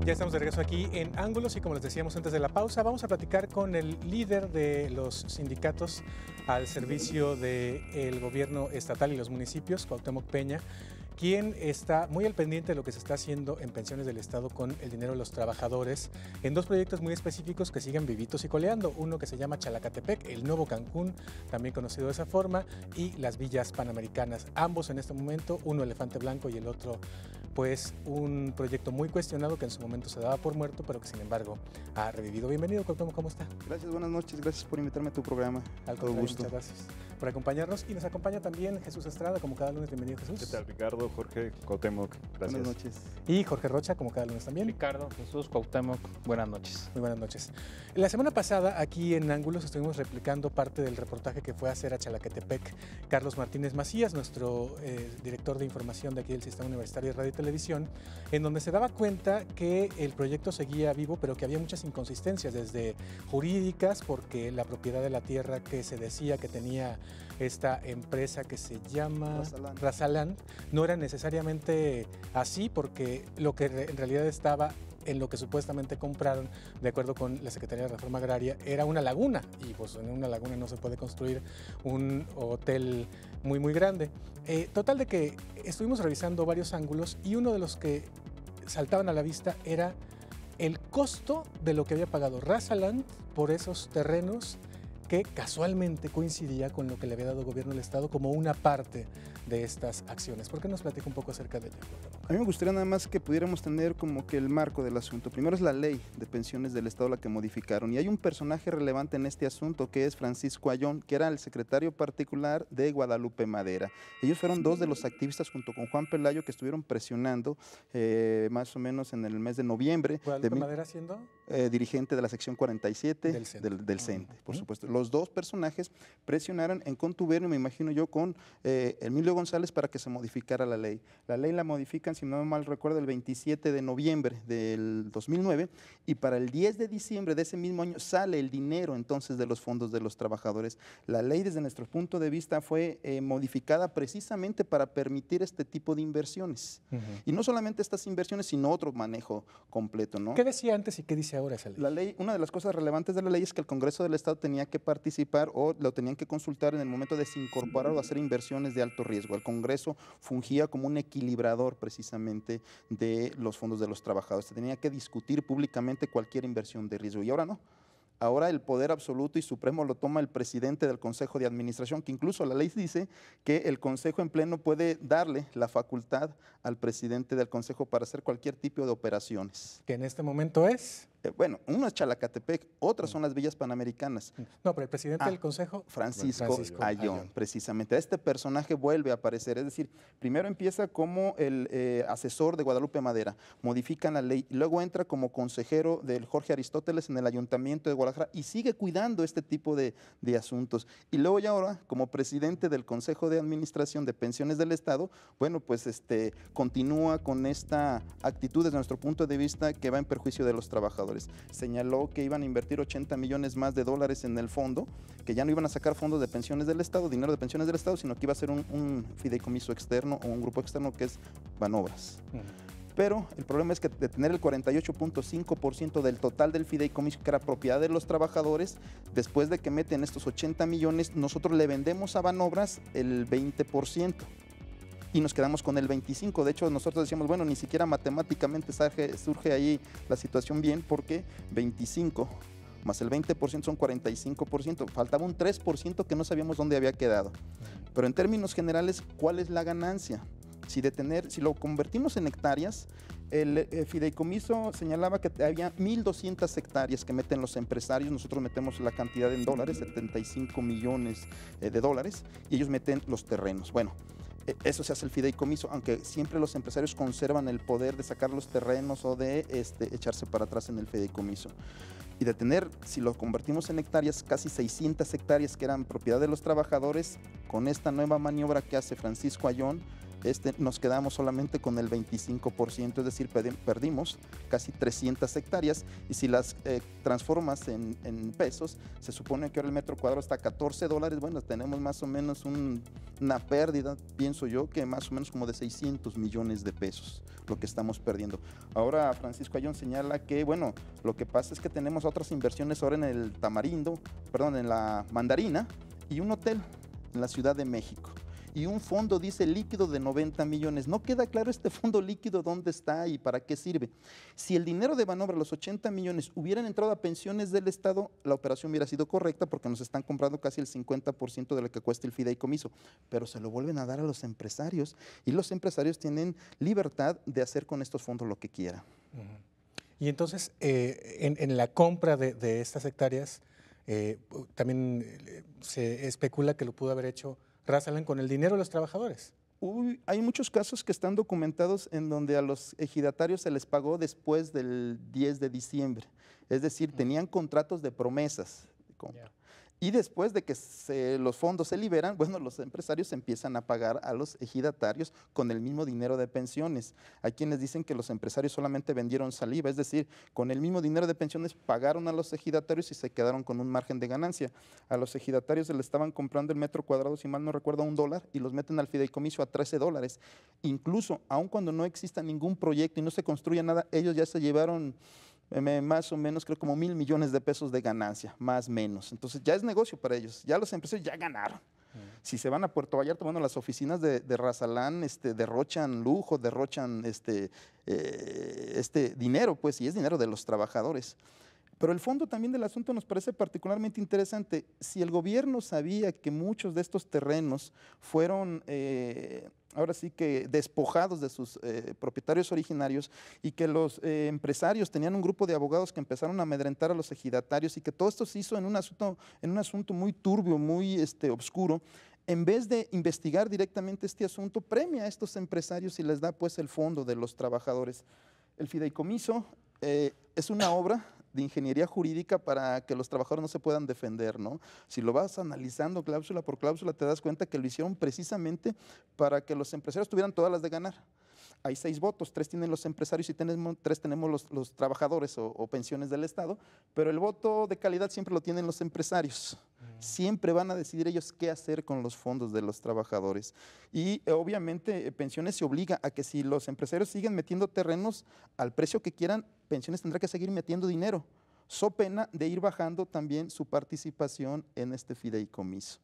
Ya estamos de regreso aquí en Ángulos y como les decíamos antes de la pausa, vamos a platicar con el líder de los sindicatos al servicio del gobierno estatal y los municipios, Cuauhtémoc Peña, quien está muy al pendiente de lo que se está haciendo en pensiones del Estado con el dinero de los trabajadores en dos proyectos muy específicos que siguen vivitos y coleando. Uno que se llama Chalacatepec, el nuevo Cancún, también conocido de esa forma, y las villas panamericanas. Ambos en este momento, uno Elefante Blanco y el otro pues un proyecto muy cuestionado que en su momento se daba por muerto, pero que sin embargo ha revivido. Bienvenido, Cuauhtémoc, ¿cómo está? Gracias, buenas noches, gracias por invitarme a tu programa. Al contrario, muchas gracias por acompañarnos. Y nos acompaña también Jesús Estrada, como cada lunes. Bienvenido, Jesús. ¿Qué tal, Ricardo, Jorge, Cuauhtémoc? Gracias. Buenas noches. Y Jorge Rocha, como cada lunes también. Ricardo, Jesús, Cuauhtémoc, buenas noches. Muy buenas noches. La semana pasada, aquí en Ángulos, estuvimos replicando parte del reportaje que fue a hacer a Chalacatepec Carlos Martínez Macías, nuestro director de información de aquí del Sistema Universitario de Radio y Televisión, en donde se daba cuenta que el proyecto seguía vivo, pero que había muchas inconsistencias, desde jurídicas, porque la propiedad de la tierra que se decía que tenía esta empresa que se llama Razalán no era necesariamente así, porque lo que en realidad estaba en lo que supuestamente compraron, de acuerdo con la Secretaría de Reforma Agraria, era una laguna, y pues en una laguna no se puede construir un hotel muy grande. Total de que estuvimos revisando varios ángulos y uno de los que saltaban a la vista era el costo de lo que había pagado Razalán por esos terrenos, que casualmente coincidía con lo que le había dado el gobierno del Estado como una parte de estas acciones. ¿Por qué nos platica un poco acerca de ello? A mí me gustaría nada más que pudiéramos tener como que el marco del asunto. Primero es la ley de pensiones del Estado la que modificaron, y hay un personaje relevante en este asunto que es Francisco Ayllón, que era el secretario particular de Guadalupe Madera. Ellos fueron dos de los activistas junto con Juan Pelayo que estuvieron presionando más o menos en el mes de noviembre. ¿Guadalupe Madera siendo? Dirigente de la sección 47 del CENTE, por supuesto. Los dos personajes presionaron en contubernio, me imagino yo, con Emilio González para que se modificara la ley. La ley la modifican, si no mal recuerdo, el 27 de noviembre del 2009, y para el 10 de diciembre de ese mismo año sale el dinero entonces de los fondos de los trabajadores. La ley, desde nuestro punto de vista, fue modificada precisamente para permitir este tipo de inversiones. Y no solamente estas inversiones, sino otro manejo completo, ¿no? ¿Qué decía antes y qué dice ahora esa ley? La ley, una de las cosas relevantes de la ley es que el Congreso del Estado tenía que participar o lo tenían que consultar en el momento de desincorporar o hacer inversiones de alto riesgo. El Congreso fungía como un equilibrador precisamente de los fondos de los trabajadores. Se tenía que discutir públicamente cualquier inversión de riesgo, y ahora no. Ahora el poder absoluto y supremo lo toma el presidente del Consejo de Administración, que incluso la ley dice que el Consejo en pleno puede darle la facultad al presidente del Consejo para hacer cualquier tipo de operaciones. ¿Que en este momento es? Bueno, uno es Chalacatepec, otras son las villas panamericanas. No, pero el presidente del Consejo, Francisco Ayllón, precisamente. Este personaje vuelve a aparecer, es decir, primero empieza como el asesor de Guadalupe Madera, modifican la ley, y luego entra como consejero del Jorge Aristóteles en el Ayuntamiento de Guadalajara y sigue cuidando este tipo de asuntos. Y luego ya ahora, como presidente del Consejo de Administración de Pensiones del Estado, bueno, pues continúa con esta actitud desde nuestro punto de vista que va en perjuicio de los trabajadores. Señaló que iban a invertir 80 millones más de dólares en el fondo, que ya no iban a sacar fondos de pensiones del Estado, dinero de pensiones del Estado, sino que iba a ser un fideicomiso externo o un grupo externo que es Banobras. Pero el problema es que de tener el 48.5% del total del fideicomiso, que era propiedad de los trabajadores, después de que meten estos 80 millones, nosotros le vendemos a Banobras el 20%. Y nos quedamos con el 25%. De hecho, nosotros decíamos, bueno, ni siquiera matemáticamente surge ahí la situación bien, porque 25 más el 20% son 45%. Faltaba un 3% que no sabíamos dónde había quedado. Pero en términos generales, ¿cuál es la ganancia? Si lo convertimos en hectáreas, el fideicomiso señalaba que había 1.200 hectáreas que meten los empresarios. Nosotros metemos la cantidad en dólares, 75 millones de dólares, y ellos meten los terrenos. Bueno, eso se hace el fideicomiso, aunque siempre los empresarios conservan el poder de sacar los terrenos o de echarse para atrás en el fideicomiso. Y de tener, si lo convertimos en hectáreas, casi 600 hectáreas que eran propiedad de los trabajadores, con esta nueva maniobra que hace Francisco Ayllón, nos quedamos solamente con el 25%, es decir, perdimos casi 300 hectáreas, y si las transformas en pesos, se supone que ahora el metro cuadrado está a $14, bueno, tenemos más o menos una pérdida, pienso yo, que más o menos como de 600 millones de pesos, lo que estamos perdiendo. Ahora Francisco Ayllón señala que, bueno, lo que pasa es que tenemos otras inversiones ahora en el en la Mandarina, y un hotel en la Ciudad de México. Y un fondo, dice, líquido de 90 millones. No queda claro este fondo líquido dónde está y para qué sirve. Si el dinero de Banobra, los 80 millones, hubieran entrado a pensiones del Estado, la operación hubiera sido correcta porque nos están comprando casi el 50% de lo que cuesta el fideicomiso. Pero se lo vuelven a dar a los empresarios, y los empresarios tienen libertad de hacer con estos fondos lo que quieran. Y entonces, en la compra de estas hectáreas, también se especula que lo pudo haber hecho Razalan con el dinero de los trabajadores. Hay muchos casos que están documentados en donde a los ejidatarios se les pagó después del 10 de diciembre. Es decir, tenían contratos de promesas de compra. Y después de que los fondos se liberan, bueno, los empresarios empiezan a pagar a los ejidatarios con el mismo dinero de pensiones. Hay quienes dicen que los empresarios solamente vendieron saliva, es decir, con el mismo dinero de pensiones pagaron a los ejidatarios y se quedaron con un margen de ganancia. A los ejidatarios se les estaban comprando el metro cuadrado, si mal no recuerdo, a $1, y los meten al fideicomiso a $13. Incluso, aun cuando no exista ningún proyecto y no se construya nada, ellos ya se llevaron más o menos, creo, como 1,000 millones de pesos de ganancia, más o menos. Entonces ya es negocio para ellos, ya los empresarios ya ganaron. Si se van a Puerto Vallarta, bueno, las oficinas de Razalan derrochan lujo, derrochan dinero, pues, y es dinero de los trabajadores. Pero el fondo también del asunto nos parece particularmente interesante. Si el gobierno sabía que muchos de estos terrenos fueron ahora sí que despojados de sus propietarios originarios, y que los empresarios tenían un grupo de abogados que empezaron a amedrentar a los ejidatarios, y que todo esto se hizo en un asunto muy turbio, muy oscuro, en vez de investigar directamente este asunto, premia a estos empresarios y les da pues el fondo de los trabajadores. El fideicomiso es una obra de ingeniería jurídica para que los trabajadores no se puedan defender, ¿no? Si lo vas analizando cláusula por cláusula, te das cuenta que lo hicieron precisamente para que los empresarios tuvieran todas las de ganar. Hay 6 votos, 3 tienen los empresarios y 3 tenemos los trabajadores o pensiones del Estado, pero el voto de calidad siempre lo tienen los empresarios. Siempre van a decidir ellos qué hacer con los fondos de los trabajadores. Y obviamente Pensiones se obliga a que si los empresarios siguen metiendo terrenos al precio que quieran, Pensiones tendrá que seguir metiendo dinero, so pena de ir bajando también su participación en este fideicomiso.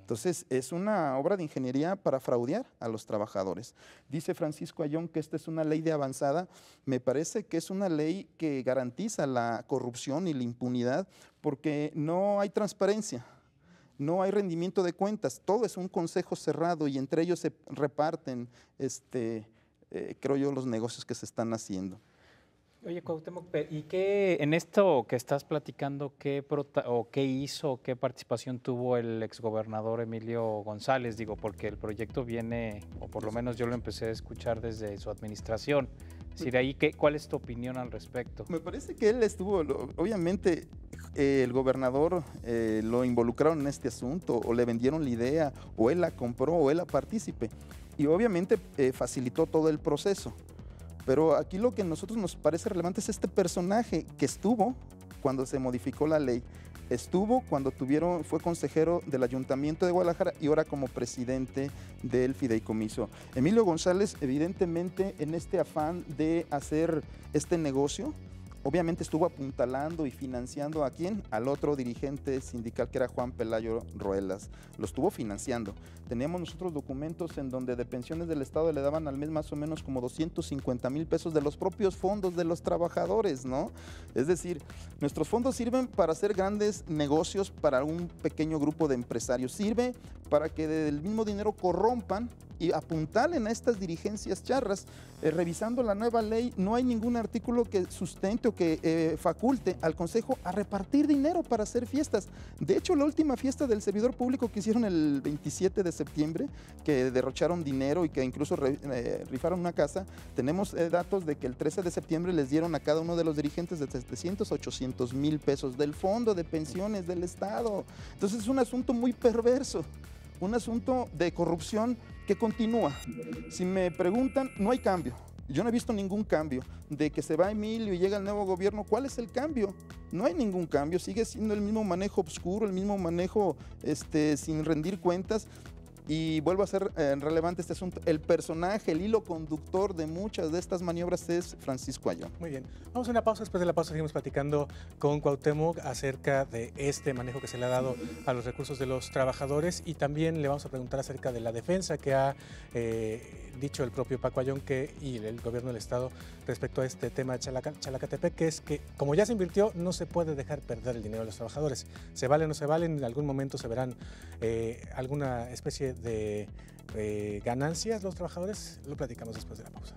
Entonces, es una obra de ingeniería para fraudear a los trabajadores. Dice Francisco Ayllón que esta es una ley de avanzada. Me parece que es una ley que garantiza la corrupción y la impunidad, porque no hay transparencia, no hay rendimiento de cuentas, todo es un consejo cerrado y entre ellos se reparten, creo yo, los negocios que se están haciendo. Oye, Cuauhtémoc, ¿y qué en esto que estás platicando, qué hizo, qué participación tuvo el exgobernador Emilio González? Digo, porque el proyecto viene, o por lo menos yo lo empecé a escuchar desde su administración. Es decir, ahí, ¿cuál es tu opinión al respecto? Me parece que él estuvo, obviamente, el gobernador lo involucraron en este asunto, o le vendieron la idea, o él la compró, o él la partícipe. Y obviamente facilitó todo el proceso. Pero aquí lo que a nosotros nos parece relevante es este personaje que estuvo cuando se modificó la ley, estuvo cuando fue consejero del Ayuntamiento de Guadalajara y ahora como presidente del fideicomiso. Emilio González, evidentemente, en este afán de hacer este negocio, obviamente estuvo apuntalando y financiando ¿a quién? Al otro dirigente sindical que era Juan Pelayo Ruelas. Lo estuvo financiando. Teníamos nosotros documentos en donde de pensiones del Estado le daban al mes más o menos como 250,000 pesos de los propios fondos de los trabajadores, ¿no? Es decir, nuestros fondos sirven para hacer grandes negocios para un pequeño grupo de empresarios. Sirve para que del mismo dinero corrompan y apuntalen a estas dirigencias charras. Revisando la nueva ley, no hay ningún artículo que sustente o que faculte al Consejo a repartir dinero para hacer fiestas. De hecho, la última fiesta del servidor público que hicieron el 27 de septiembre, que derrocharon dinero y que incluso rifaron una casa, tenemos datos de que el 13 de septiembre les dieron a cada uno de los dirigentes de 700 a 800 mil pesos del fondo de pensiones del Estado. Entonces es un asunto muy perverso, un asunto de corrupción que continúa. Si me preguntan, no hay cambio. Yo no he visto ningún cambio. De que se va Emilio y llega el nuevo gobierno, ¿cuál es el cambio? No hay ningún cambio, sigue siendo el mismo manejo oscuro, el mismo manejo sin rendir cuentas. Y vuelvo a ser relevante este asunto. El personaje, el hilo conductor de muchas de estas maniobras es Francisco Ayllón. Muy bien. Vamos a una pausa. Después de la pausa seguimos platicando con Cuauhtémoc acerca de este manejo que se le ha dado a los recursos de los trabajadores, y también le vamos a preguntar acerca de la defensa que ha dicho el propio Paco Ayllón y el gobierno del estado respecto a este tema de Chalacatepec, que es que como ya se invirtió, no se puede dejar perder el dinero de los trabajadores. ¿Se vale o no se vale? En algún momento se verán alguna especie de ganancias los trabajadores. Lo platicamos después de la pausa.